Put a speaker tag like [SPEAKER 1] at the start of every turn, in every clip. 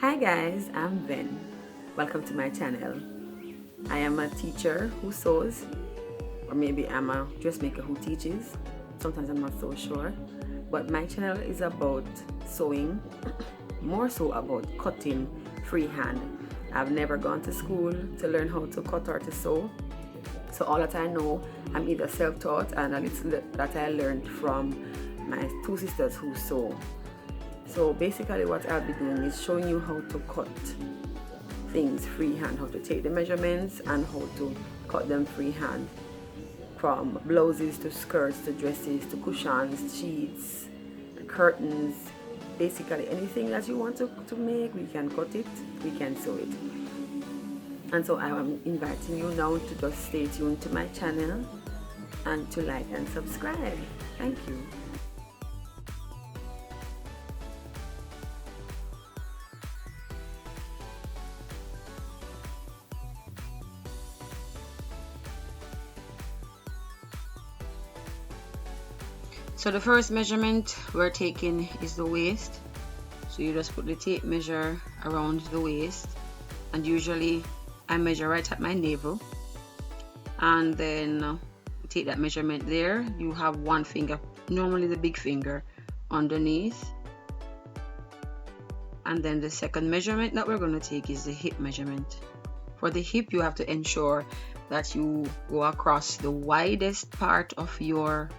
[SPEAKER 1] Hi guys, I'm Ben. Welcome to my channel. I am a teacher who sews, or maybe I'm a dressmaker who teaches. Sometimes I'm not so sure. But my channel is about sewing, more so about cutting freehand. I've never gone to school to learn how to cut or to sew. So all that I know, I'm either self-taught and a little that I learned from my two sisters who sew. So basically what I'll be doing is showing you how to cut things freehand, how to take the measurements and how to cut them freehand, from blouses to skirts to dresses to cushions, sheets, curtains. Basically anything that you want to make, we can cut it, we can sew it. And so I am inviting you now to just stay tuned to my channel and to like and subscribe. Thank you. So the first measurement we're taking is the waist. So you just put the tape measure around the waist, and usually I measure right at my navel, and then take that measurement there. You have one finger, normally the big finger, underneath, and then the second measurement that we're going to take is the hip measurement. For the hip, you have to ensure that you go across the widest part of your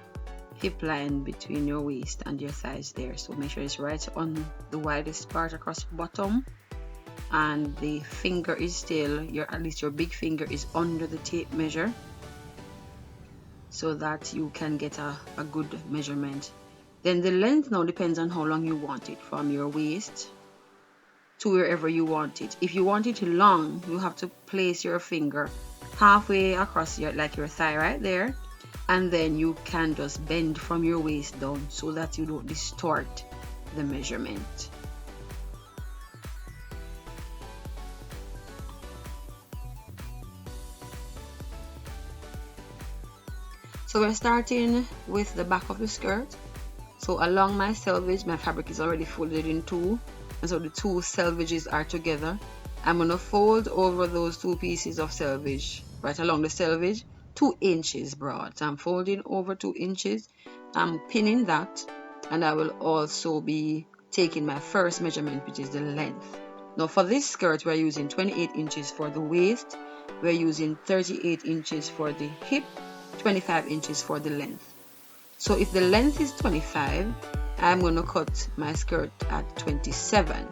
[SPEAKER 1] hip line between your waist and your thighs there. So make sure it's right on the widest part across the bottom, and the finger is still, at least your big finger is under the tape measure, so that you can get a good measurement. Then the length now depends on how long you want it, from your waist to wherever you want it. If you want it long, you have to place your finger halfway across your thigh right there, and then you can just bend from your waist down so that you don't distort the measurement. So we're starting with the back of the skirt. So along my selvage, my fabric is already folded in two, and so the two selvages are together. I'm going to fold over those two pieces of selvage, right along the selvage, 2 inches broad. So I'm folding over 2 inches, I'm pinning that, and I will also be taking my first measurement, which is the length. Now for this skirt, we're using 28 inches for the waist, we're using 38 inches for the hip, 25 inches for the length. So if the length is 25, I'm going to cut my skirt at 27.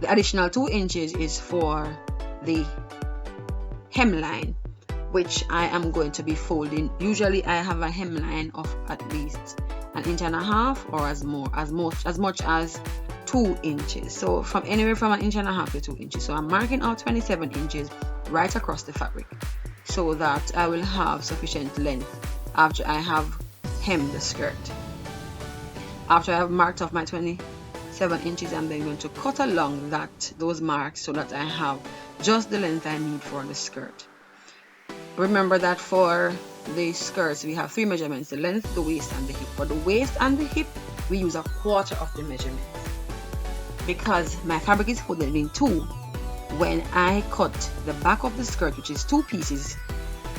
[SPEAKER 1] The additional 2 inches is for the hemline, which I am going to be folding. Usually I have a hemline of at least 1.5 inches or as much as 2 inches. So from anywhere from 1.5 inches to 2 inches. So I'm marking out 27 inches right across the fabric, so that I will have sufficient length after I have hemmed the skirt. After I have marked off my 27 inches, I'm then going to cut along those marks so that I have just the length I need for the skirt. Remember that for the skirts we have 3 measurements: the length, the waist, and the hip. For the waist and the hip, we use 1/4 of the measurement. Because my fabric is folded in two, when I cut the back of the skirt, which is 2 pieces,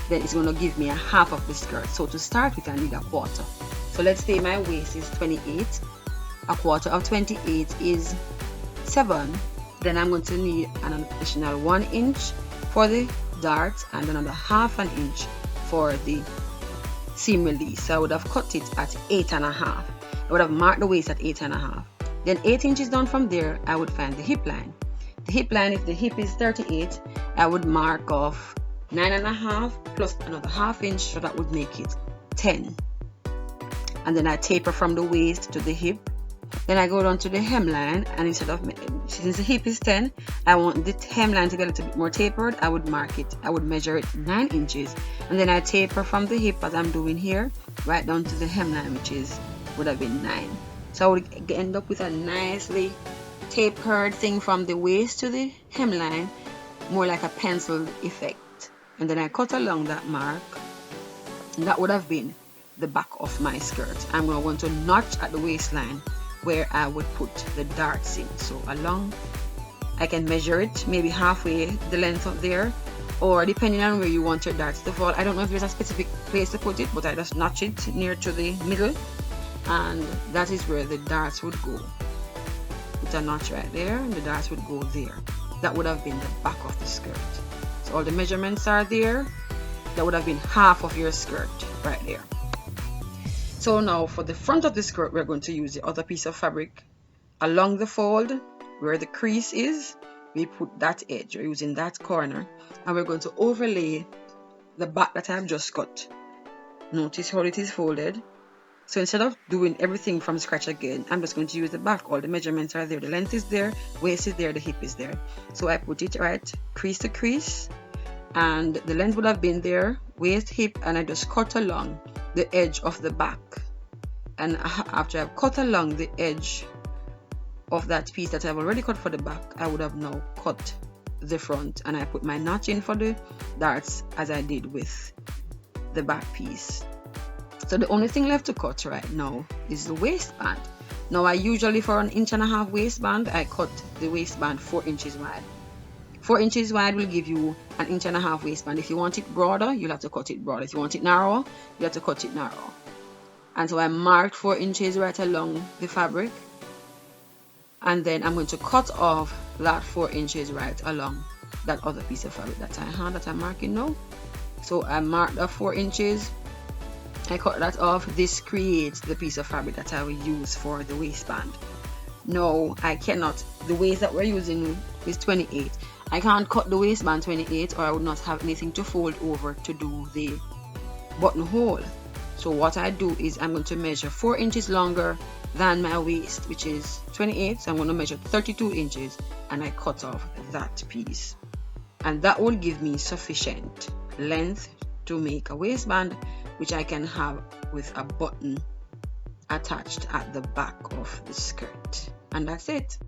[SPEAKER 1] then it's going to give me 1/2 of the skirt. So to start with, I need 1/4. So let's say my waist is 28, 1/4 of 28 is 7. Then I'm going to need an additional 1 inch for the dart and another 1/2 inch for the seam release. So I would have cut it at 8.5. I would have marked the waist at 8.5. Then 8 inches down from there, I would find the hip line. The hip line, if the hip is 38, I would mark off 9.5 plus another 1/2 inch, so that would make it 10. And then I taper from the waist to the hip. Then I go down to the hemline, and since the hip is 10, I want the hemline to be a little bit more tapered. I would measure it 9 inches, and then I taper from the hip, as I'm doing here, right down to the hemline, which would have been 9. So I would end up with a nicely tapered thing from the waist to the hemline, more like a pencil effect. And then I cut along that mark, and that would have been the back of my skirt. I'm going to want to notch at the waistline where I would put the darts in. So along, I can measure it maybe halfway the length of there, or depending on where you want your darts to fall. I don't know if there's a specific place to put it, but I just notch it near to the middle, and that is where the darts would go. Put a notch right there, and the darts would go there. That would have been the back of the skirt. So all the measurements are there. That would have been half of your skirt right there. So now for the front of the skirt, we're going to use the other piece of fabric. Along the fold, where the crease is, we put that edge. We're using that corner, and we're going to overlay the back that I've just cut. Notice how it is folded. So instead of doing everything from scratch again, I'm just going to use the back. All the measurements are there. The length is there, waist is there, the hip is there. So I put it right crease to crease, and the length would have been there, waist, hip, and I just cut along the edge of the back. And after I've cut along the edge of that piece that I've already cut for the back, I would have now cut the front, and I put my notch in for the darts as I did with the back piece. So the only thing left to cut right now is the waistband. Now I usually, for an 1.5 inch waistband, I cut the waistband 4 inches wide. 4 inches wide will give you an 1.5 inch waistband. If you want it broader, you'll have to cut it broader. If you want it narrower, you have to cut it narrow. And so I marked 4 inches right along the fabric, and then I'm going to cut off that 4 inches right along that other piece of fabric that I had that I'm marking now. So I marked the 4 inches, I cut that off. This creates the piece of fabric that I will use for the waistband. No, I cannot. The waist that we're using is 28. I can't cut the waistband 28, or I would not have anything to fold over to do the buttonhole. So what I do is I'm going to measure 4 inches longer than my waist, which is 28. So I'm going to measure 32 inches, and I cut off that piece, and that will give me sufficient length to make a waistband, which I can have with a button attached at the back of the skirt. And that's it.